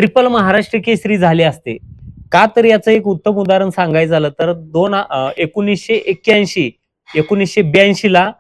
Triple Maharashtra Kesari झाले असते. का तर याचं एक उत्तम उदाहरण सांगायचं झालं तर 1981 1982 ला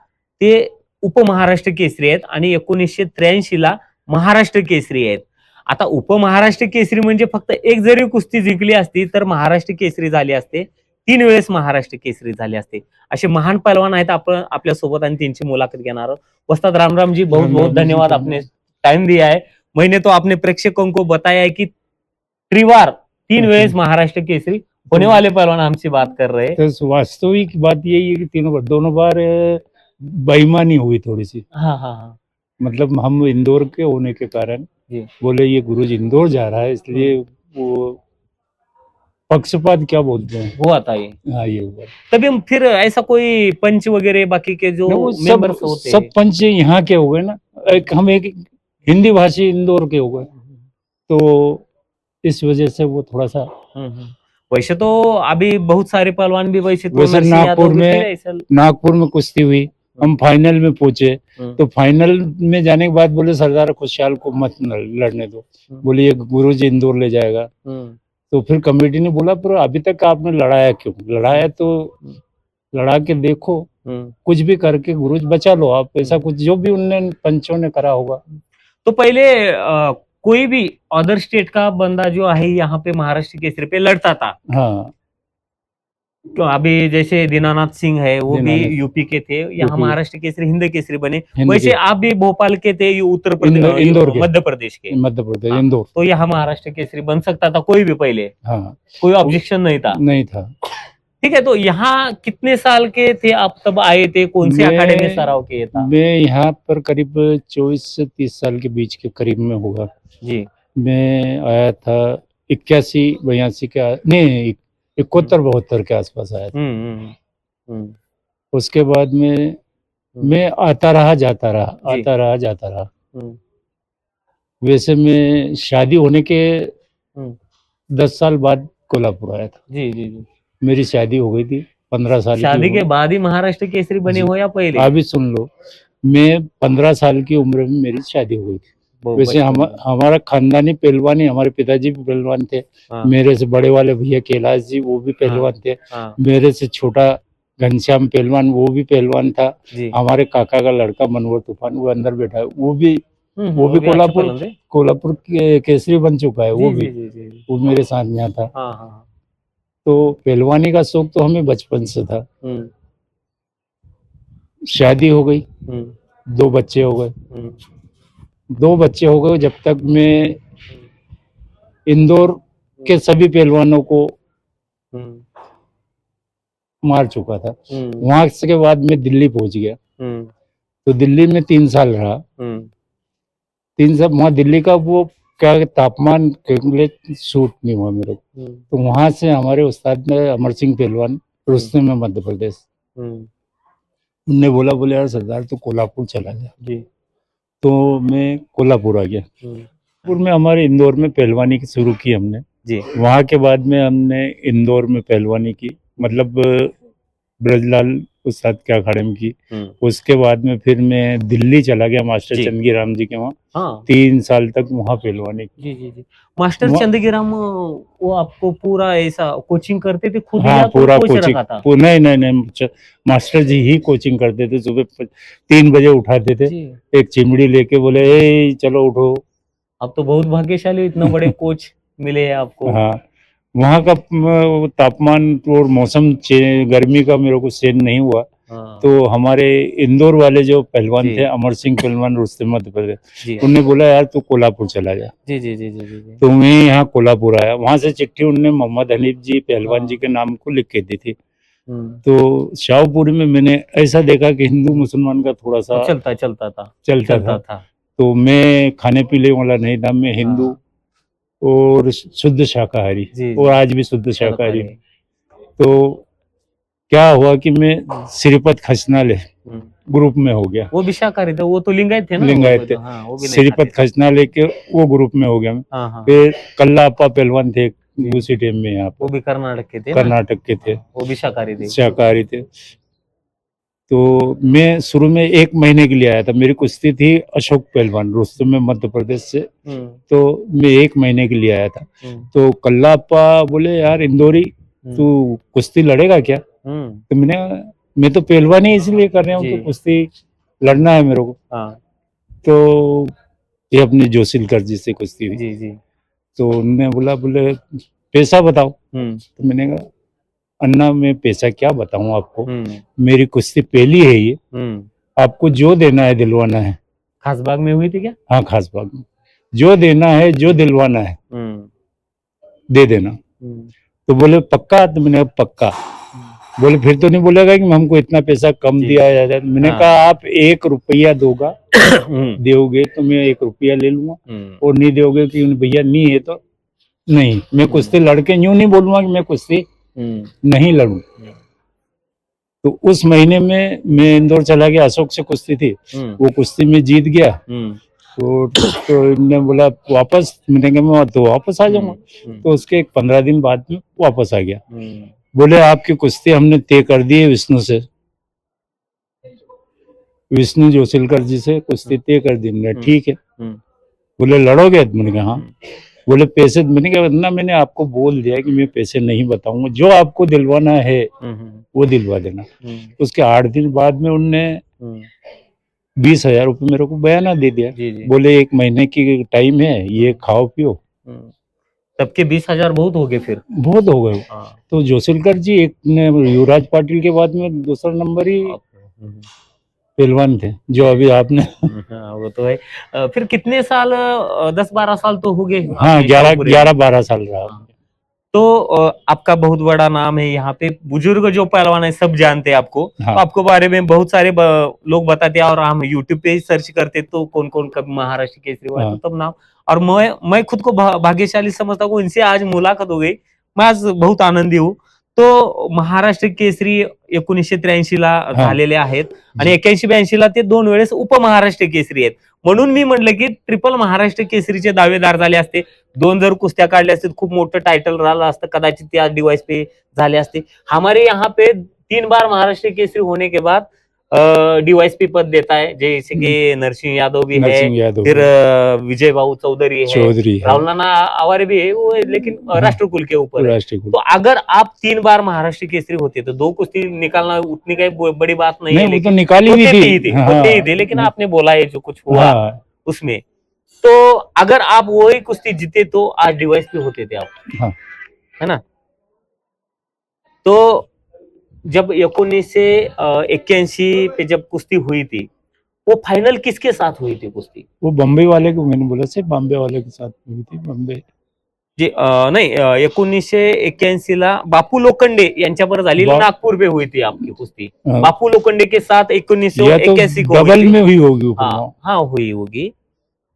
ते उपमहाराष्ट्र केसरी आहेत आणि 1983 ला महाराष्ट्र केसरी आहेत. आता उपमहाराष्ट्र केसरी म्हणजे फक्त एक जरी कुस्ती जिंकली असती तर महाराष्ट्र केसरी झाले असते. 3 वेळेस महाराष्ट्र केसरी झाले असते. असे महान पहलवान आहेत आपण आपल्या सोबत आणि त्यांची मुलाखत घेणार आहोत. वस्ताद राम जी बहुत बहुत धन्यवाद, आपने टाइम दिया है. मैंने तो अपने प्रेक्षकों को बताया है कि त्रिवार 3 वेळेस महाराष्ट्र केसरी होने वाले पहलवान हमसे बात कर रहे हैं. तो वास्तविक बात यही है कि दोनों बार बेईमानी हुई थोड़ी सी। हाँ हाँ हाँ मतलब हम इंदौर के होने के कारण जी. बोले ये गुरुजी इंदौर जा रहा है, इसलिए वो पक्षपात क्या बोलते हैं, हुआ था ये. हाँ ये हुआ। तभी फिर ऐसा कोई पंच वगैरह बाकी के जो वो मेंबर्स होते सब पंच यहाँ के हो गए ना, हम एक हिंदी भाषी इंदौर के हो गए, तो इस वजह से वो थोड़ा सा वैसे तो अभी बहुत सारे पहलवान भी वैसे तो वैसे नरसिंह यादव भी थे ऐसा. नागपुर में कुश्ती हुई, हम फाइनल में पहुंचे, तो फाइनल में जाने के बाद बोले सरदार खुशहाल को मत लड़ने दो, बोले ये गुरुजी इंदौर ले जाएगा। तो फिर कमेटी ने बोला पर अभी तक आपने लड़ाया क्यों, लड़ाया तो लड़ा के देखो, कुछ भी करके गुरुजी बचा लो आप, ऐसा कुछ जो भी उनने पंचों ने करा होगा। तो पहले कोई भी अदर स्टेट का बंदा जो है यहाँ पे महाराष्ट्र केसरी पे लड़ता था. हाँ, तो अभी जैसे दीनानाथ सिंह है वो भी यूपी के थे, यहाँ महाराष्ट्र केसरी हिंद केसरी बने. वैसे आप भी भोपाल के थे, उत्तर प्रदेश इंदौर के, मध्य प्रदेश के, मध्य प्रदेश इंदौर, तो यहाँ महाराष्ट्र केसरी बन सकता था कोई भी पहले. हाँ, कोई ऑब्जेक्शन नहीं था. नहीं था. ठीक है. तो यहाँ कितने साल के थे आप तब आए थे, कौन से अखाड़े में सराव किए था? मैं यहाँ पर करीब 24 से 30 साल के बीच के करीब में होगा जी. मैं आया था 81-82 के नहीं 71-72 के आसपास आया था. उसके बाद में मैं आता रहा जाता रहा. वैसे मैं शादी होने के 10 साल बाद कोल्हापुर आया था. जी जी जी. मेरी शादी हो गई थी 15 साल की. शादी के बाद ही महाराष्ट्र केसरी बने हो या पहले? अभी सुन लो, मैं 15 साल की उम्र में मेरी शादी हो गई थी. वैसे हमारा खानदानी पहलवानी, हमारे पिताजी भी पहलवान थे. मेरे से बड़े वाले भैया कैलाश जी वो भी पहलवान थे. मेरे से छोटा घनश्याम पहलवान वो भी पहलवान था. हमारे काका का लड़का मनोहर तूफान वो अंदर बैठा है, वो भी कोल्हापुर केसरी बन चुका है. वो मेरे साथ यहाँ था. तो पहलवानी का शौक तो हमें बचपन से था. शादी हो गई, 2 बच्चे हो गए. 2 बच्चे हो गए जब तक मैं इंदौर के सभी पहलवानों को मार चुका था. वहां के बाद मैं दिल्ली पहुंच गया. तो दिल्ली में 3 साल रहा. 3 साल वहां दिल्ली का वो क्या तापमान सूट नहीं हुआ मेरे को. तो वहां से हमारे उस्ताद ने अमर सिंह पहलवान रुस्तम में मध्य प्रदेश, उनने बोले यार सरदार तो कोल्हापुर चला गया. तो मैं कोल्हापुर आ गया. कोल्हापुर में हमारे इंदौर में पहलवानी की शुरू की हमने. वहां के बाद में हमने इंदौर में पहलवानी की, मतलब ब्रजलाल उस्ताद के अखाड़े में की. उसके बाद में फिर मैं दिल्ली चला गया मास्टर चंदगीराम जी के वहाँ. 3 साल तक वहाँ पहलवानी की. जी. मास्टर चंदगीराम वो आपको पूरा ऐसा कोचिंग करते थे खुद? हाँ, पूरा कोचिंग. नहीं, मास्टर जी ही कोचिंग करते थे. सुबह 3 बजे उठाते थे, एक चिमड़ी लेके बोले ए चलो उठो. अब तो बहुत भाग्यशाली, इतना बड़े कोच मिले हैं आपको. हाँ, वहाँ का तापमान और मौसम गर्मी का मेरे को सहन नहीं हुआ. तो हमारे इंदौर वाले जो पहलवान थे अमर सिंह पहलवान रुस्तम मध्य प्रदेश, उन्होंने बोला यार तू कोल्हापुर चला जा. जी. तो मैं यहाँ कोल्हापुर आया. वहां से चिट्ठी उन्होंने मोहम्मद हनीफ जी पहलवान जी के नाम को लिख के दी थी. तो शाहपुरी में मैंने ऐसा देखा कि हिंदू मुसलमान का थोड़ा सा चलता था. तो मैं खाने पीने वाला नहीं था. मैं हिंदू और शुद्ध शाकाहारी, और आज भी शुद्ध शाकाहारी. तो क्या हुआ कि मैं श्रीपत खचनाले ग्रुप में हो गया. वो भी शाकाहारी थे, वो तो लिंगायत थे ना. लिंगायत थे. श्रीपत खचनाले के वो ग्रुप में हो गया मैं. फिर कल्ला अप्पा पहलवान थे उसी टाइम में यहाँ, वो भी कर्नाटक के थे. वो भी शाकाहारी थे. तो मैं शुरू में 1 महीने के लिए आया था। मेरी कुश्ती थी अशोक पहलवान रुस्तम में, मध्य प्रदेश से। तो मैं 1 महीने के लिए आया था। तो कल्लाप्पा बोले, यार इंदौरी, तू कुश्ती लड़ेगा क्या? तो मैं तो पहलवानी इसलिए कर रहा हूँ, तो कुश्ती लड़ना है मेरे को। तो ये अपने जोशीलकर जी से कुश्ती हुई। तो उन्होंने बोले पैसा बताओ। तो मैंने कहा, अन्ना मैं पैसा क्या बताऊं आपको, मेरी कुश्ती पहली है ये, आपको जो देना है दिलवाना है। खासबाग में हुई थी क्या? हाँ, खासबाग में। जो देना है, जो दिलवाना है दे देना। तो बोले पक्का? तो मैंने कहा पक्का। बोले फिर तो नहीं बोलेगा कि हमको इतना पैसा कम दिया जाता है? मैंने कहा आप 1 रुपया दोगा दोगे तो मैं 1 रुपया ले लूंगा, और नहीं दोगे कि भैया नहीं है तो नहीं। मैं कुश्ती लड़के यूं नहीं बोलूंगा कि मैं कुश्ती नहीं लड़ूं। तो उस महीने में मैं इंदौर चला गया, अशोक से कुश्ती थी, वो कुश्ती में जीत गया। तो इन्होंने बोला वापस, मैंने कहा मैं तो वापस आ जाऊंगा। तो उसके 15 दिन बाद में वापस आ गया। बोले आपकी कुश्ती हमने तय कर दी है विष्णु से, विष्णु जोशीलकर जी से कुश्ती तय कर दी। मैंने ठीक है। बोले लड़ोगे? मैंने कहा हाँ। बोले पैसे? मैंने कहा ना, मैंने आपको बोल दिया कि मैं पैसे नहीं बताऊंगा, जो आपको दिलवाना है वो दिलवा देना। उसके 8 दिन बाद में उनने 20,000 रुपये मेरे को बयाना दे दिया। बोले 1 महीने की टाइम है, ये खाओ पियो। तब के 20,000 बहुत हो गए, फिर बहुत हो गए। तो जोशीलकर जी एक ने युवराज पाटिल के बाद में दूसरा नंबर ही पहलवान थे, जो अभी आपने हाँ, वो तो है। फिर कितने साल, 10-12 साल तो हो गए? हाँ, 11-12 साल रहा। तो आपका बहुत बड़ा नाम है यहाँ पे, बुजुर्ग जो पहलवान है सब जानते हैं आपको। हाँ। तो आपको बारे में बहुत सारे लोग बताते हैं, और हम यूट्यूब पे ही सर्च करते तो कौन कौन कभी महाराष्ट्र केसरी हुआ है। हाँ। तो तब नाम, और मैं खुद को भाग्यशाली समझता हूँ, इनसे आज मुलाकात हो गई, मैं आज बहुत आनंदी हूँ। तो महाराष्ट्र केसरी 1983 ला झालेले आहेत, आणि 81-82 ला ते 2 वेळेस उपमहाराष्ट्र केसरी आहेत. म्हणून मी म्हटलं की ट्रिपल महाराष्ट्र केसरीचे दावेदार झाले असते, 2 जर कुस्त्या काढल्या असते, खूप मोठं टायटल राहिलं असतं, कदाचित ते आज डिवाइस पे झाले असते. हमारे यहाँ पे 3 बार महाराष्ट्र केसरी होने के बाद डीवाईएसपी पद देता है, जैसे कि नरसिंह यादव भी है, फिर विजय भाऊ चौधरी है, राहुल नाना आवारे भी है, वो लेकिन राष्ट्रकुल के ऊपर है। तो अगर आप 3 बार महाराष्ट्र केसरी होते तो 2 कुश्ती निकालना उतनी कोई बड़ी बात नहीं है, लेकिन निकाली भी थी, लेकिन आपने बोला है जो कुछ हुआ उसमें, तो अगर आप वही कुश्ती जीते तो आज डीवाईएसपी होते थे आप, है ना? तो जब 1981 पे जब कुश्ती हुई थी, वो फाइनल किसके साथ हुई थी कुश्ती? वो बॉम्बे वाले को, मैंने बोला से बॉम्बे वाले के साथ हुई थी। बॉम्बे जी नहीं, 1981 ला बापू लोखंडे यांच्यावर झालेली नागपूर पे हुई थी आपकी कुश्ती। बापू लोखंडे के साथ 1981 को डबल में हुई होगी। हाँ हुई होगी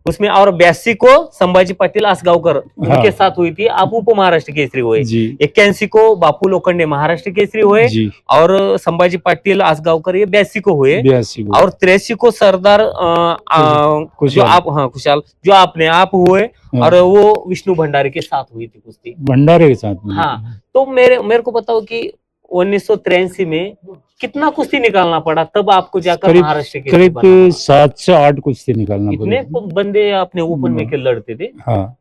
उसमें, और 82 को संभाजी पाटिल आसगांवकर उनके साथ हुई थी, आप उप महाराष्ट्र केसरी हुए। 81 को बापू लोखंडे महाराष्ट्र केसरी हुए, और संभाजी पाटिल आसगांवकर ये 82 को हुए, और 83 को सरदार जो आप खुशहाल जो आपने आप हुए, और वो विष्णु भंडारी के साथ हुई थी कुश्ती, भंडारे के साथ। हाँ, तो मेरे को बताओ कि 1983 में कितना कुश्ती निकालना पड़ा तब आपको जाकर महाराष्ट्र के? करीब 7 से 8 कुश्ती निकालना पड़ा। इतने बंदे अपने ओपन में के लड़ते थे? हाँ,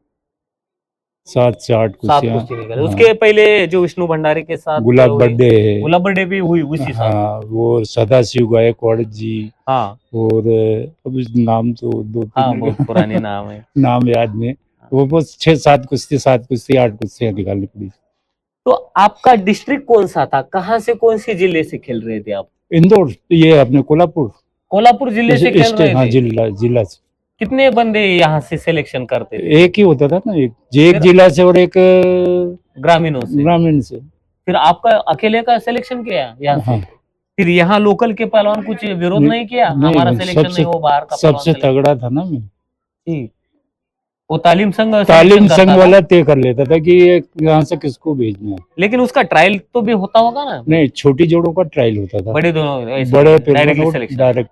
7 से 8 कुश्ती निकाले। उसके पहले जो विष्णु भंडारी के साथ गुलाब बर्थडे भी हुई उसी साल। हाँ, वो सदाशिव गायकवाड़ जी। हाँ, और अब नाम तो 2-3 बहुत पुराने नाम है, नाम याद नहीं। वो बस 6-7 कुश्ती, 7 कुश्ती, 8 कुश्तियां निकालनी पड़ी। तो आपका डिस्ट्रिक्ट कौन सा था? कहाँ से, कौन से जिले से खेल रहे थे आप? इंदौर, ये अपने कोल्हापुर जिले से खेल रहे थे? जिला से। कितने बंदे यहाँ से सिलेक्शन करते थे? एक ही होता था ना, एक जिला से और एक ग्रामीण से। फिर आपका अकेले का सिलेक्शन किया यहाँ से? फिर यहाँ लोकल के पहलवान कुछ विरोध नहीं किया? हमारा सिलेक्शन नहीं हो, बाहर का सबसे तगड़ा था ना मैं। वो तालीम संघ वाला तय कर लेता था कि यहाँ से किसको भेजना है। लेकिन उसका ट्रायल तो भी होता होगा ना? नहीं, छोटी जोड़ों का ट्रायल होता था, बड़े दोनों डायरेक्ट,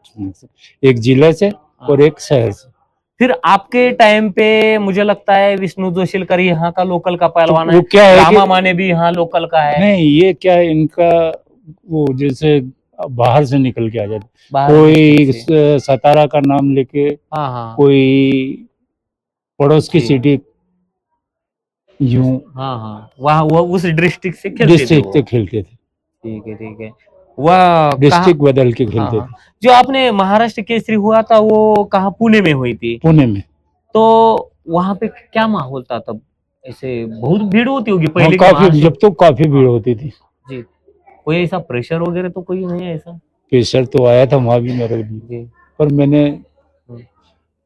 एक जिले से और एक शहर से। फिर आपके टाइम पे मुझे लगता है विष्णु जोशीलकर यहाँ का लोकल का पहलवान है, क्या है रामा माने भी यहाँ लोकल का है। नहीं, ये क्या है इनका, वो जैसे बाहर से निकल के आ जाते, बाहर कोई डिस्ट्रिक्ट से। सतारा का नाम लेके, हाँ हाँ कोई पड़ोस की जी। सिटी, यूं हाँ हाँ, वहाँ वो उस डिस्ट्रिक्ट से खेलते थे डिस्ट्रिक्ट से वो। खेलते थे, ठीक है ठीक है। वह कहाँ? डिस्ट्रिक्ट बदल के हाँ खेलते हाँ, थे। जो आपने महाराष्ट्र केसरी हुआ था वो कहाँ, पुणे में हुई थी? पुणे में। तो वहां पे क्या माहौल था तब? ऐसे बहुत भीड़ होती होगी हाँ, पहले के काफी, महाराष्ट्र। जब तो काफी भीड़ हाँ होती थी। जी। कोई ऐसा प्रेशर वगैरह तो कोई नहीं है ऐसा? प्रेशर तो आया था वहां भी मेरे लिए, जी। पर मैंने हम्म,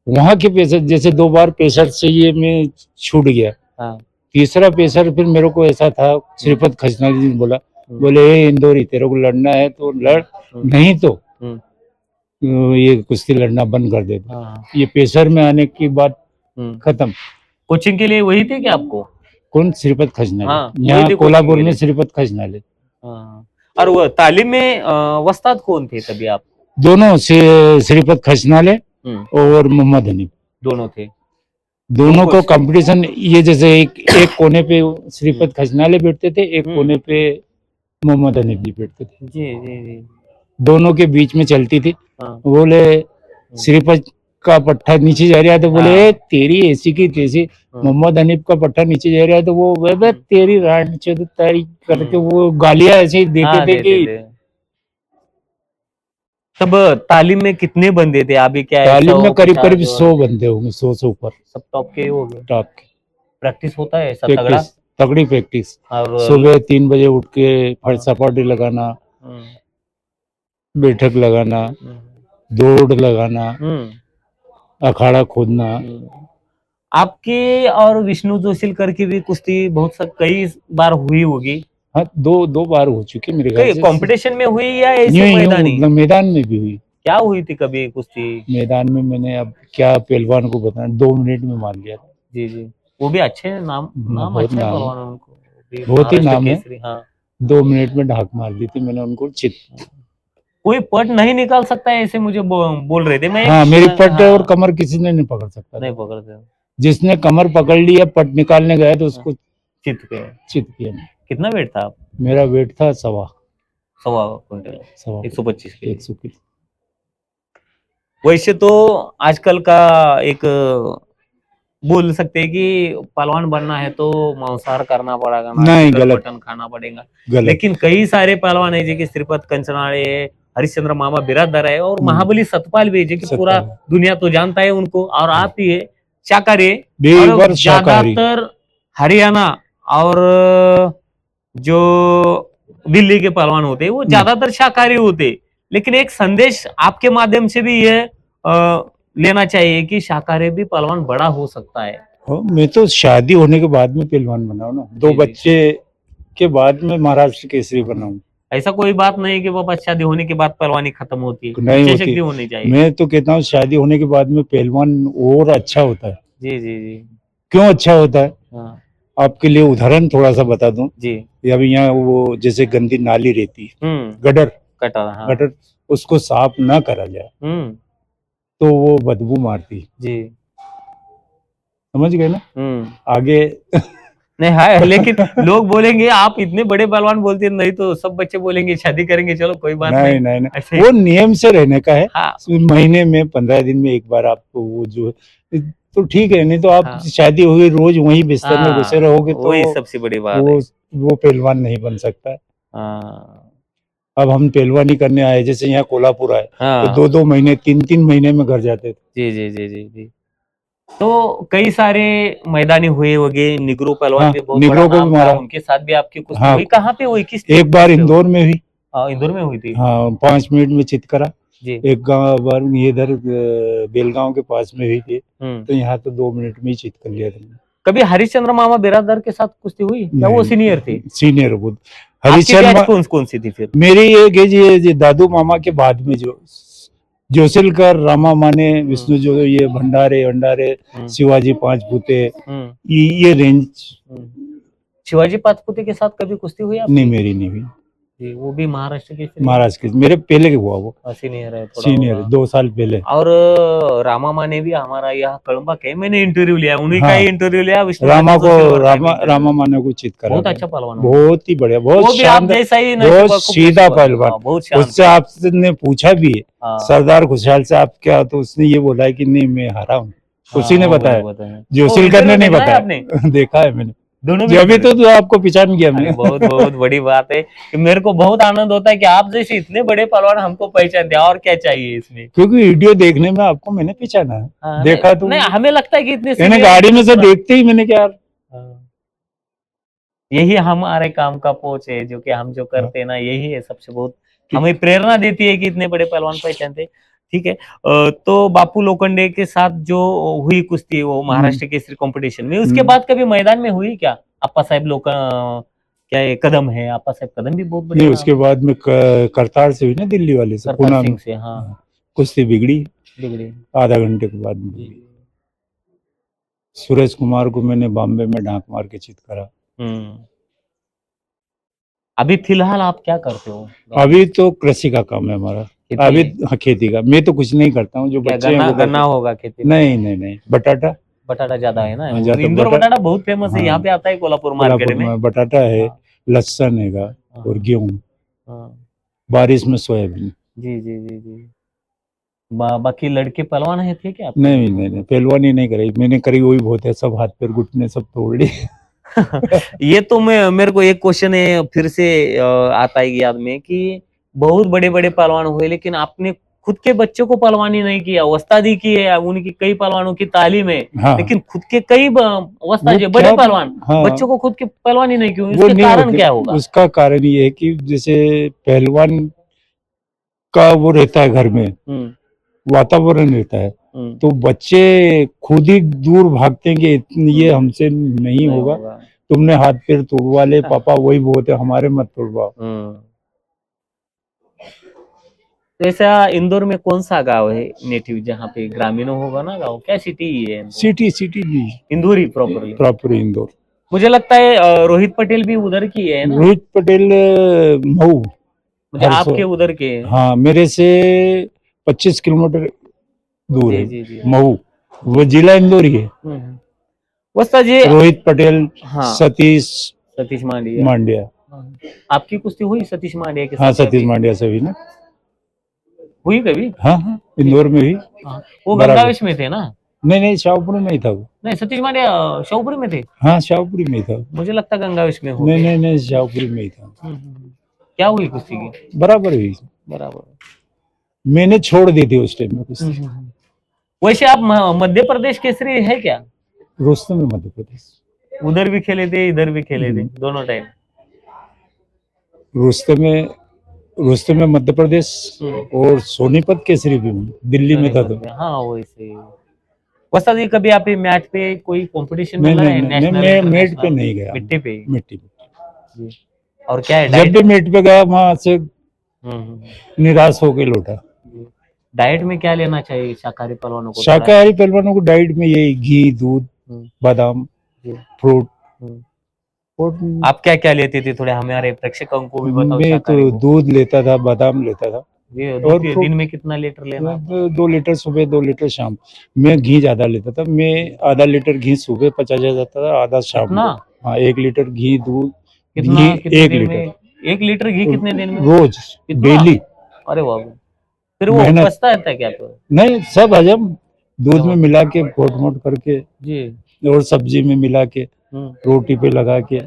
वहां के प्रेशर, जैसे 2 बार प्रेशर से ये मैं छूट गया, हाँ। तीसरा प्रेशर फिर मेरे को ऐसा था, श्रीपद खजनाजी जी ने बोला, बोले ए इंदौरी तेरे को लड़ना है तो लड़, नहीं तो हम्म, ये कुश्ती लड़ना बंद कर दे। हाँ हाँ, ये प्रेशर में आने की बात खत्म। कोचिंग के लिए वही थे क्या आपको? कौन? श्रीपद हाँ, खजनाले, वही यहाँ थे कोल्हापुर कोचिंग के में लिए। श्रीपद खजनाले। हाँ। और वो तालीम में वस्ताद कौन थे तभी आप? दोनों से, श्रीपद खजनाले और मोहम्मद हनीफ, दोनों थे। दोनों को कोच थे। कंपटीशन, ये जैसे एक कोने पे श्रीपद खजनाले बैठते थे, एक कोने पे मोहम्मद हनीफ जी बैठते थे, जी जी जी। दोनों के बीच में चलती थी। हाँ बोले श्रीपद का पट्टा नीचे जा रहा है तो बोले हाँ। "ए, तेरी ऐसी की तैसी"। मोहम्मद हनीफ का पट्टा नीचे जा रहा है तो वो "बे, तेरी रान चौदह तारीख" करके वो गालियां ऐसे ही देते हाँ थे देते कि थे। तब तालीम में कितने बंदे थे? अभी क्या है, तालीम 100 में करीब 50 करीब 100 बंदे होंगे, 100 से ऊपर सब टॉप के हो गए? टॉप के। प्रैक्टिस होता है ऐसा तगड़ा? प्रैक्टिस, तगड़ी प्रैक्टिस। और सुबह 3 बजे उठ के फरसापाटी लगाना, हम्म, बैठक लगाना, हम्म, दौड़ लगाना, अखाड़ा खोदना। आपकी और विष्णु जोशील करके भी कुश्ती बहुत सा कई बार हुई होगी? हाँ, 2 बार हो चुकी मेरे ख्याल कई से। कंपटीशन में हुई या ऐसे यूं मैदानी? यूं मैदान में भी हुई। क्या हुई थी कभी कुश्ती? मैदान में मैंने, अब क्या पहलवान को बताना, 2 मिनट में मार लिया था। जी जी। वो भी अच्छे हैं, नाम नाम बहुत अच्छा है नाम है, पहलवान उनको भी, बहुत ही महाराष्ट्र नाम है। केसरी। हाँ। 2 मिनट में ढाक मार दी थी मैंने उनको, चित। कोई पट नहीं निकाल सकता है ऐसे मुझे बोल रहे थे। मैं हाँ, मेरी पट हाँ, और कमर किसी ने नहीं पकड़ सकता नहीं था। पकड़ते। जिसने कमर पकड़ ली या पट निकालने गया तो उसको चित पे। चित किया। कितना वेट था आप? मेरा वेट था 1.25 क्विंटल, सवा 125 के। 100 किलो। वैसे तो आजकल का एक बोल सकते हैं कि पहलवान बनना है तो मांसाहार करना पड़ेगा ना, नहीं, चिकन गलत मटन खाना पड़ेगा। गलत। लेकिन कई सारे पहलवान है जो कि श्रीपद कंचनाळे है, हरिश्चंद्र मामा बिरादर है, और महाबली सतपाल भी है जो कि पूरा सत्ता दुनिया तो जानता है उनको। और आप ही है शाकाहारी है। बेवर और शाकाहारी। ज्यादातर हरियाणा और जो दिल्ली के पहलवान होते हैं वो ज्यादातर शाकाहारी होते हैं। लेकिन एक संदेश आपके माध्यम से भी ये लेना चाहिए कि शाकाहारी भी पहलवान बड़ा हो सकता है। मैं तो शादी होने के बाद में पहलवान बना हूं ना, 2 जी, जी। बच्चे के बाद में महाराष्ट्र केसरी बना हूं। ऐसा कोई बात नहीं कि बाबा शादी होने के बाद पहलवानी खत्म होती है, नहीं इच्छा होती। शक्ति होनी चाहिए। मैं तो कहता हूँ शादी होने के बाद में पहलवान और अच्छा होता है। जी जी जी। क्यों अच्छा होता है? हाँ आपके लिए उदाहरण थोड़ा सा बता दूं। जी। अभी यहाँ वो जैसे गंदी नाली रहती है, गटर, कटा। हाँ। गटर, उसको साफ ना करा जाए तो वो बदबू मारती है। जी। समझ गए ना? आगे नहीं है, लेकिन लोग बोलेंगे आप इतने बड़े पहलवान बोलते हैं, नहीं तो सब बच्चे बोलेंगे शादी करेंगे, चलो कोई बात नहीं नहीं। नहीं ऐसे वो नियम से रहने का है। हाँ महीने में 15 दिन में एक बार आपको वो जो, तो ठीक है, नहीं तो आप हाँ शादी होगी रोज वहीं बिस्तर में घुसे रहोगे तो वही सबसे बड़ी बात है। वो पहलवान नहीं बन सकता है। हाँ अब हम पहलवानी करने आए, जैसे यहाँ कोल्हापुर आए तो हाँ 2-2 महीने 3-3 महीने में घर जाते थे। जी जी जी जी जी। तो कई सारे मैदानी हुए होंगे, निग्रो पहलवान हाँ, भी बहुत निग्रो बड़ा को नाम भी था, मारा। उनके साथ भी आपकी कुश्ती हाँ, हुई? कहाँ पे हुई, किस एक बार किस पे हुई? इंदौर में हुई। इंदौर में हुई थी। हाँ, 5 मिनट में चित करा। जी। एक गाँव बार ये इधर बेलगांव के पास में हुई थी, तो यहाँ तो 2 मिनट में ही चित कर लिया था। कभी हरिश्चंद्र मामा बिरादर के साथ कुश्ती हुई या वो सीनियर थे? सीनियर वो आपकी बैच हरिश्चंद्र। कौन सी थी फिर? मेरी एक एज ये दादू मामा के बाद में जो जोसेलकर, रामा माने, विष्णु जो ये भंडारे शिवाजी 5 पूते, ये रेंज। शिवाजी पाचपुते के साथ कभी कुश्ती हुई आपकी? नहीं, मेरी नहीं हुई। जी, वो भी महाराष्ट्र के महाराष्ट्र के, मेरे पहले के हुआ वो, सीनियर है, थोड़ा सीनियर होगा। 2 साल पहले। और रामा माने भी हमारा यहाँ कड़म्बा के मैंने इंटरव्यू लिया, उन्हीं का हाँ। ही इंटरव्यू लिया। रामा को रामा माने को चित करा बहुत था। अच्छा पहलवान है। बहुत ही बढ़िया, वो बहुत भी आप शानदार, जैसा ही बहुत नसीब, खूब सीधा नसीब। पहलवान। हाँ, बहुत शांत। उससे आपने पूछा भी है हाँ, सरदार खुशहाल से आप क्या, तो उसने ये बोला है कि नहीं मैं हारा हूँ। हाँ, उसी ने वो बताया, बताया। जोशीलकर ने नहीं देखा है बताया। आपने? देखा है मैंने, दोनों जो अभी तो आपको पहचान गया अरे मैंने। बहुत बहुत बड़ी बात है कि मेरे को बहुत आनंद होता है कि आप जैसे इतने बड़े पहलवान हमको पहचानते हैं, और क्या चाहिए इसमें। क्योंकि वीडियो देखने में आपको मैंने पहचाना है। हाँ, देखा तो नहीं, हमें लगता है कि इतने मैंने सीनियर गाड़ी में से पूरा- देखते ही मैंने क्या, हाँ। यही हमारे काम का पोच है, जो कि हम जो करते हैं ना, यही है सबसे बहुत हमें प्रेरणा देती है कि इतने बड़े पहलवान पहचानते। ठीक है, तो बापू लोखंडे के साथ जो हुई कुश्ती, वो महाराष्ट्र केसरी कंपटीशन में, उसके बाद कभी मैदान में हुई क्या? अप्पा साहब लोग क्या ये कदम है, अप्पा साहब कदम भी बहुत बड़े नहीं नाम उसके है। बाद में करतार से हुई ना, दिल्ली वाले से, करतार पुणे में। सिंह से, हाँ, कुश्ती बिगड़ी बिगड़ी। आधा घंटे के बाद में। सूरज कुमार को मैंने बॉम्बे में डांक मार के चित करा। अभी फिलहाल आप क्या करते हो? अभी तो कृषि का काम है हमारा। खेती अभी है? हाँ, खेती का। मैं तो कुछ नहीं करता हूँ, जो क्या बच्चे हैं गन्ना वो गन्ना करते होगा खेती में? नहीं नहीं नहीं, बटाटा। बटाटा ज्यादा है ना, हाँ, ज्यादा इंदौर बटाटा बहुत फेमस है, हाँ, यहाँ पे आता है कोल्हापुर मार्केट कोल्हापुर में। में बटाटा है, हाँ, लहसुन हैगा हाँ, और गेहूं। हाँ, बारिश में सोयाबीन। जी जी जी जी। बाकी लड़के पहलवान है थे क्या आपके? नहीं नहीं नहीं, पहलवानी नहीं करी मैंने, करी वही बहुत है, सब हाथ पैर घुटने सब तोड़ लिए। ये तो मेरे को एक क्वेश्चन है फिर से आता है याद में कि बहुत बड़े बड़े पहलवान हुए, लेकिन आपने खुद के बच्चों को पहलवानी नहीं किया, वस्तादी की है, उनकी कई पहलवानों की तालीम है, हाँ, लेकिन खुद के कई वस्ताद वो बड़े क्या, पहलवान, हाँ, बच्चों को खुद की पहलवानी नहीं क्यों, वो इसके नहीं कारण होते। क्या होगा? उसका कारण ये है कि जैसे पहलवान का वो रहता है घर में, वातावरण रहता है, तो बच्चे खुद ही दूर भागते हैं कि ये हमसे नहीं होगा, तुमने हाथ पैर तोड़वा ले पापा, वही बहुत है, हमारे मत तोड़वाओ। तो ऐसा इंदौर में कौन सा गांव है नेटिव, जहाँ पे ग्रामीणों होगा ना गांव, क्या सिटी ही है? सिटी भी इंदौर ही प्रॉपरली? प्रॉपर इंदौर। मुझे लगता है रोहित पटेल भी उधर की है ना? रोहित पटेल मऊ, मुझे आपके उधर के हैं। हाँ, मेरे से 25 किलोमीटर दूर जी है जी जी। मऊ, वो जिला इंदौर ही है। वस्ता जी, रोहित पटेल, हाँ, सतीश सतीश मांडिया। मांडिया। हाँ। आपकी कुश्ती हुई सतीश मांडिया के हाँ, साथ सतीश कभी? मांडिया से भी ना। हुई कभी? हाँ हाँ, इंदौर में भी। हाँ। वो बराबर। गंगावेश में थे ना? नहीं नहीं, शाहपुरी में ही था वो। नहीं, सतीश मांडिया शाहपुरी में थे? हाँ, शाहपुरी में ही था। मुझे लगता गंगावेश में हो। नहीं नहीं नहीं, शाहपुरी में ही था। क्या हुई कुश्ती की? बराबर हुई। बराबर। मैंने छोड़ दी थी उस टाइम में कुश्ती। वैसे आप मध्य प्रदेश केसरी है क्या? रोस्तम में, मध्य प्रदेश। उधर भी खेले थे, इधर भी खेले थे, दोनों टाइम? रोस्तम में मध्य प्रदेश, और सोनीपत केसरी भी हूँ, दिल्ली में था तो। हाँ, वैसे वस्ता जी, कभी आप मैट पे कोई कंपटीशन में नहीं लगा नहीं है? नहीं, नेशनल, मैं मेट पे इंटरनेशनल? नहीं गया। मिट्टी पे? मिट्टी पे। जी। और क्या है जब डाइट? भी मेट पे गया वहां से निराश होके लौटा। डाइट में क्या लेना चाहिए शाकाहारी पहलवानों को? शाकाहारी पहलवानों को डाइट में यही घी, दूध, बादाम, फ्रूट। और आप क्या क्या लेते थे, थोड़े हमारे प्रेक्षकों को भी बताओ। मैं तो शाकाहारी को दूध लेता था, बादाम लेता था, और दिन में कितना लीटर लेना? 2 लीटर सुबह, 2 लीटर शाम। मैं घी ज्यादा लेता था, मैं आधा लीटर घी सुबह पचा जाता था, आधा शाम कितना? को। हाँ, 1 लीटर घी, दूध, कितना? घी कितने 1 दिन लीटर में 1 लीटर घी कितने दिन में? रोज, कितना? डेली। अरे वाह, फिर वो मेहनत पचता रहता है क्या आपको? नहीं, सब हजम, दूध में मिला के घोट मोट करके, जी। और सब्जी में मिला के, रोटी पे लगा के।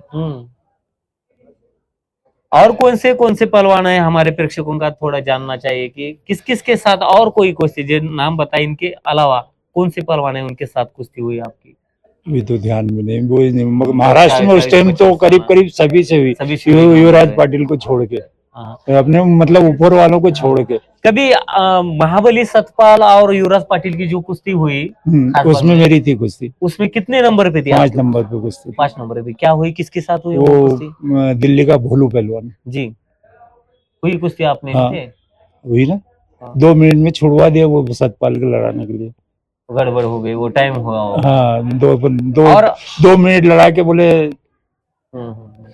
और कौन से पहलवान है हमारे प्रेक्षकों का थोड़ा जानना चाहिए कि किस किस के साथ, और कोई कुश्ती जो नाम बताए इनके अलावा, कौन से पहलवान है उनके साथ कुश्ती हुई आपकी? भी तो ध्यान में नहीं, वो नहीं, मगर महाराष्ट्र में उस टाइम तो 40-50 करीब करीब सभी से हुई, सभी से हुई। युवराज पाटिल को छोड़ के, अपने मतलब ऊपर वालों को छोड़ के। कभी महाबली सतपाल और युवराज पाटिल की जो कुश्ती हुई, उसमें मेरी थी कुश्ती। उसमें कितने नंबर पे थी? 5 नंबर पे कुश्ती। 5 नंबर पे क्या हुई, किसके साथ हुई वो कुश्ती? दिल्ली का भोलू पहलवान। जी, हुई कुश्ती आपने? हाँ, हुई ना। 2 मिनट में छुड़वा दिया वो सतपाल के लड़ाने के लिए। गड़बड़ हो गई, वो टाइम हुआ। हाँ, 2 मिनट लड़ा के बोले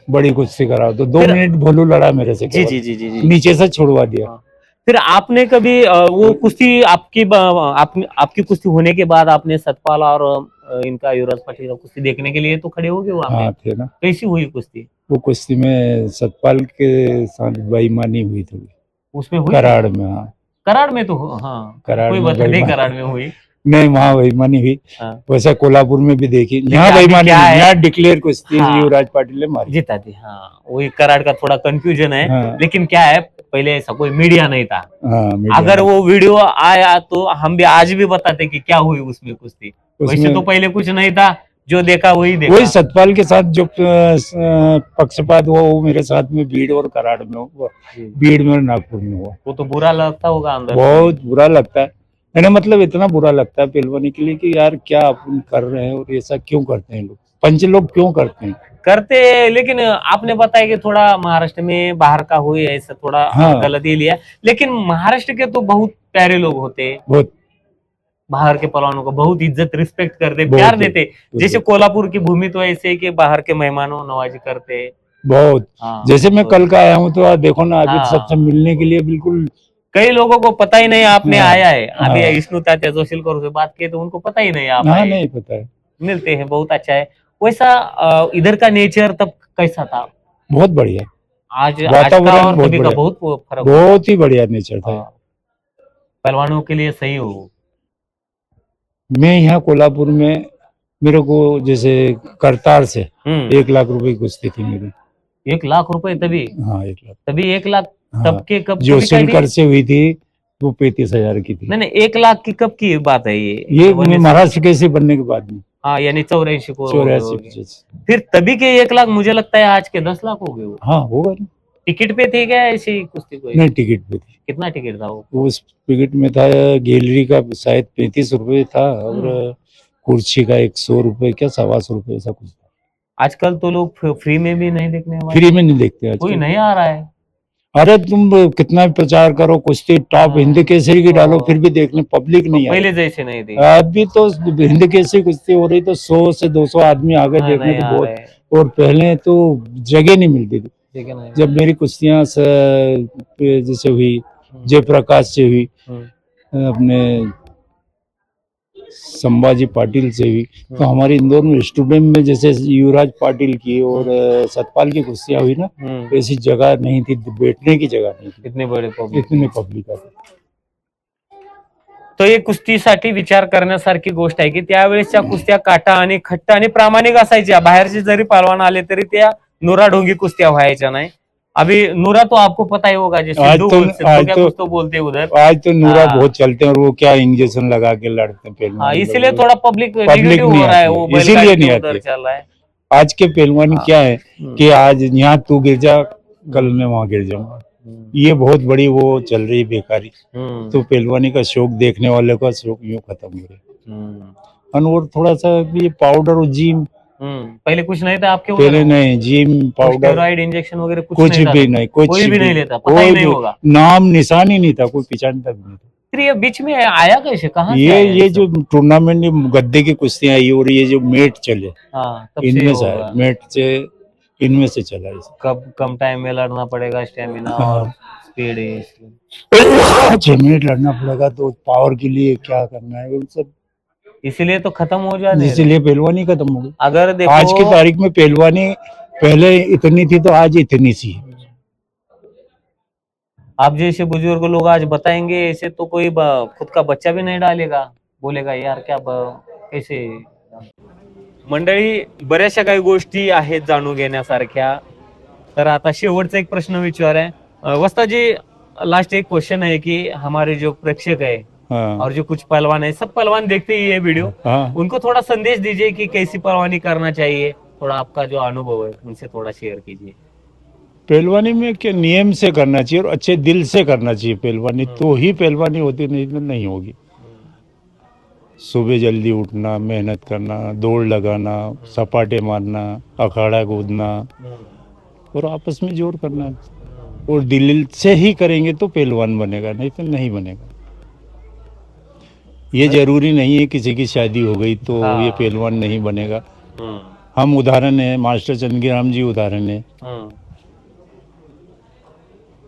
बड़ी कुश्ती कराओ तो 2 फिर- मिनट भोलू लड़ा मेरे से जी केवल। जी जी जी जी। नीचे से छुड़वा दिया। हाँ। फिर आपने कभी वो कुश्ती आपकी कुश्ती होने के बाद आपने सतपाल और इनका युवराज पाटिल का कुश्ती देखने के लिए तो खड़े हो गए वहां पे? हाँ थे ना। कैसी हुई कुश्ती? वो कुश्ती में सतपाल के साथ बेईमानी हुई थी उसमें हुई? कराड़ में। हाँ कराड़ में तो हाँ, कराड़ कोई में बता दे बेईमानी। कराड़ में हुई। नहीं वहाँ बेईमानी हुई। हाँ। वैसे कोल्हापुर में भी देखी, यहाँ अभी बेईमानी क्या नहीं, है? यहाँ डिक्लेयर कुश्ती हाँ। युवराज पाटिल ने मारी। जीता थी, हाँ वही कराड़ का थोड़ा कंफ्यूजन है। हाँ। लेकिन क्या है, पहले ऐसा कोई मीडिया नहीं था। हाँ मीडिया अगर में। वो वीडियो आया तो हम भी आज भी बताते कि क्या हुई उसमें कुश्ती। वैसे उसमें तो पहले कुछ नहीं था, जो देखा वही वही देखा। सतपाल के साथ जो पक्षपात हुआ वो मेरे साथ में भीड़ और कराड़ में हुआ, जी। भीड़ में और नागपुर में हुआ। वो तो बुरा लगता होगा अंदर से। बहुत बुरा लगता है। मैंने मतलब इतना बुरा लगता है पहलवानी के लिए कि यार क्या अपन कर रहे हैं और ऐसा क्यों करते हैं लोग, पंच लोग क्यों करते हैं। करते हैं, लेकिन आपने बताया कि थोड़ा महाराष्ट्र में बाहर का हुई ऐसा थोड़ा हाँ। गलत ही लिया। लेकिन महाराष्ट्र के तो बहुत प्यारे लोग होते हैं, बहुत बाहर के पहलवानों को बहुत इज्जत रिस्पेक्ट करते, बहुत प्यार है, देते। जैसे कोल्हापुर की भूमि तो ऐसे है कि बाहर के मेहमानों नवाजी करते। बहुत। हाँ, जैसे मैं तो कल का आया हूँ तो देखो ना अभी हाँ। सबसे मिलने के लिए बिल्कुल। कई लोगों को पता ही नहीं आपने हाँ, आया है। अभी हाँ। विष्णु तात्या जोशीलकर से बात की तो उनको पता ही नहीं आप हाँ आए। नहीं पता है। मिलते हैं, बहुत अच्छा है। वैसा इधर का नेचर तब कैसा था? बहुत बढ़िया आज का वातावरण, और बहुत तभी का बढ़िया, बहुत फर्क होता है। बहुत ही बढ़िया नेचर था। हाँ, पहलवानों के लिए सही हो। मैं यहाँ कोल्हापुर में मेरे को जैसे करतार से 1 लाख रुपए की कुश्ती थी मेरी। 1 लाख रुपए तभी? हाँ 1 लाख। तभी 1 लाख? हाँ तब के कब जो कभी का सिलकर से हुई थी वो 35,000 की थी। नहीं नहीं, 1 लाख की कब की बात है ये? ये उन्नीस- महाराष्ट्र कैसे बनने के बाद में हाँ, यानी 84 को 84 होगी। फिर तभी के 1 लाख, मुझे लगता है आज के 10 लाख हो गए वो। हाँ होगा ना। टिकट पे थे क्या ऐसी कुश्ती कोई? नहीं टिकट पे थी। कितना टिकट था वो? उस टिकट में था गैलरी का शायद 35 रुपए था और कुर्सी का 100 रुपए क्या 125 रुपए ऐसा कुछ था। आजकल तो लोग फ्री में भी नहीं देखने वाले। फ्री में नहीं देखते कोई आजकल। नहीं आ रहा है। अरे तुम कितना भी प्रचार करो कुश्ती टॉप हाँ। हिंदी केसरी की डालो फिर भी देखने पब्लिक नहीं आ पहले रही। जैसे नहीं थे। अभी तो हिंदी केसरी कुश्ती हो रही तो 100 से 200 आदमी आ गए हाँ, देखने नहीं तो आ बहुत। रहे। और पहले तो जगह नहीं मिलती थी। ठीक है, नहीं। जब मेरी कुश्तियां जैसे हुई जयप्रकाश से हुई अपने संभाजी पाटिल से हुई तो हमारे इंदौर में स्टूडेंट में जैसे युवराज पाटिल की और सतपाल की कुश्तियां हुई ना ऐसी जगह नहीं थी, बैठने की जगह नहीं थी, इतने बड़े पब्लिक। इतनी पब्लिक आती। तो एक कुस्तीसाठी विचार करण्यासारखी गोष्ट आहे की त्यावेळेसच्या कुस्त्या काटा आणि खट्ट आणि प्रामाणिक असायच्या. बाहेरचे जरी पहलवान आले तरी त्या नुराढोंगी कुस्त्या व्हायच्या नाही. अभी नूरा तो आपको पता ही होगा, जैसे आज सिद्धू क्या कुछ तो बोलते हैं उधर। आज तो नूरा हाँ। बहुत चलते हैं और वो क्या इंजेक्शन लगा के लड़ते हैं पहलवान हाँ, लोग। इसीलिए थोड़ा पब्लिक पब्लिक नेगेटिव नहीं हो रहा है, आती वो है, इसीलिए बैलगाड़ी नहीं के आती उधर है। चल रहा है। आज के पहलवान क्या है कि आज यहाँ तू गिर जा कल मैं वहां गिर जाऊंगा, ये बहुत बड़ी वो चल रही है बेकारी। तो पहलवानी का शौक देखने वाले का शौक यूं खत्म हो गया। और थोड़ा सा ये पाउडर और जिम पहले कुछ नहीं था आपके पहले उधर? नहीं, जिम पाउडर स्टेरॉइड इंजेक्शन वगैरह कुछ कुछ नहीं था भी तब? नहीं, कोई भी नहीं लेता, पता ही नहीं होगा। नाम निशान ही नहीं था, कोई पहचानता भी नहीं था। फिर ये बीच में आया कैसे, कहाँ से ये आया ये सब? जो टूर्नामेंट गद्दे की कुश्तियां आई और ये जो मेट चले हाँ, तब से इनमें से होगा। आया, मेट से इनमें से चला है। कब कम टाइम में लड़ना पड़ेगा, स्टेमिना और स्पीड है इसलिए। 6 मिनट लड़ना पड़ेगा तो पावर के लिए क्या करना है वो सब, इसीलिए तो खत्म हो जाने रहे। इसीलिए पहलवानी खत्म हो गई। अगर देखो आज की तारीख में पहलवानी पहले इतनी थी तो आज इतनी सी है। आप जैसे बुजुर्ग लोग आज बताएंगे ऐसे तो कोई खुद का बच्चा भी नहीं डालेगा, बोलेगा यार क्या कैसे। मंडळी, बऱ्याचशा काही गोष्टी आहेत जाणून घेण्यासारख्या. तर आता शेवटचा एक प्रश्न विचार आहे वस्ताजी, लास्ट एक क्वेश्चन है कि हमारे जो प्रेक्षक है और जो कुछ पहलवान है, सब पहलवान देखते ही ये वीडियो, उनको थोड़ा संदेश दीजिए कि कैसी पहलवानी करना चाहिए। थोड़ा आपका जो अनुभव है उनसे थोड़ा शेयर कीजिए। पहलवानी में क्या नियम से करना चाहिए और अच्छे दिल से करना चाहिए पहलवानी, तो ही पहलवानी होती, नहीं तो नहीं होगी। सुबह जल्दी उठना, मेहनत करना, दौड़ लगाना, सपाटे मारना, अखाड़ा कूदना और आपस में जोर करना और दिल से ही करेंगे तो पहलवान बनेगा, नहीं तो नहीं बनेगा। ये जरूरी नहीं है किसी की शादी हो गई तो ये पहलवान नहीं बनेगा। हम उदाहरण है, मास्टर चंदगीराम जी उदाहरण है।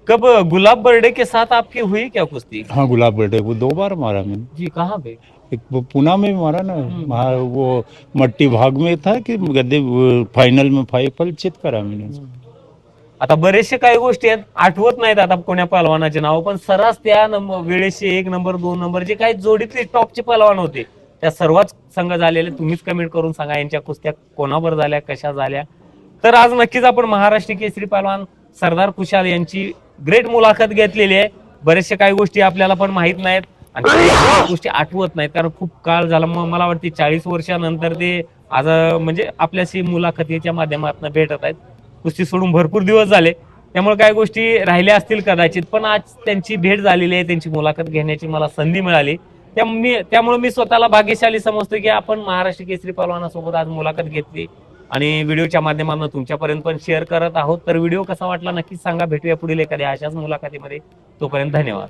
कब गुलाब बर्डे के साथ आपकी हुई क्या कुश्ती? हाँ, गुलाब बर्डे को 2 बार मारा मैंने। जी, कहाँ पे? एक वो पुणे में मारा ना, वहाँ वो मट्टी भाग में था कि गद्दे फायनल में चित करा मैंने। आता बरेचसे काही गोष्टी आहेत आठवत नाहीत आता कोण्या पहलवानाचे नाव, पण सर्रास त्या वेळेसचे 1 नंबर 2 नंबर जे काही जोडीतले टॉपचे पहलवान होते त्या सर्वच संघ झालेले. तुम्हीच कमेंट करून सांगा यांच्या कुस्त्या कोणावर झाल्या, कशा झाल्या. तर आज नक्कीच आपण महाराष्ट्र केसरी पहलवान सरदार कुशाल यांची ग्रेट मुलाखत घेतलेली आहे. बरेचशा काही गोष्टी आपल्याला पण माहित नाहीत आणि काही गोष्टी आठवत नाहीत कारण खूप काळ झाला. मला वाटते 40 वर्षानंतर ते आज म्हणजे आपल्याशी मुलाखतीच्या माध्यमातून भेटत आहेत. कुस्ती सोडून भरपूर दिवस झाले, त्यामुळे काही गोष्टी राहिल्या असतील कदाचित, पण आज त्यांची भेट झालेली आहे, त्यांची मुलाखत घेण्याची मला संधी मिळाली. त्यामुळे मी स्वतःला भाग्यशाली समजतो की आपण महाराष्ट्र केसरी पहलवानासोबत आज मुलाखत घेतली आणि व्हिडिओच्या माध्यमातून तुमच्यापर्यंत पण शेअर करत आहोत. तर व्हिडिओ कसा वाटला नक्कीच सांगा. भेटूया पुढील एखाद्या अशाच मुलाखतीमध्ये. तोपर्यंत धन्यवाद.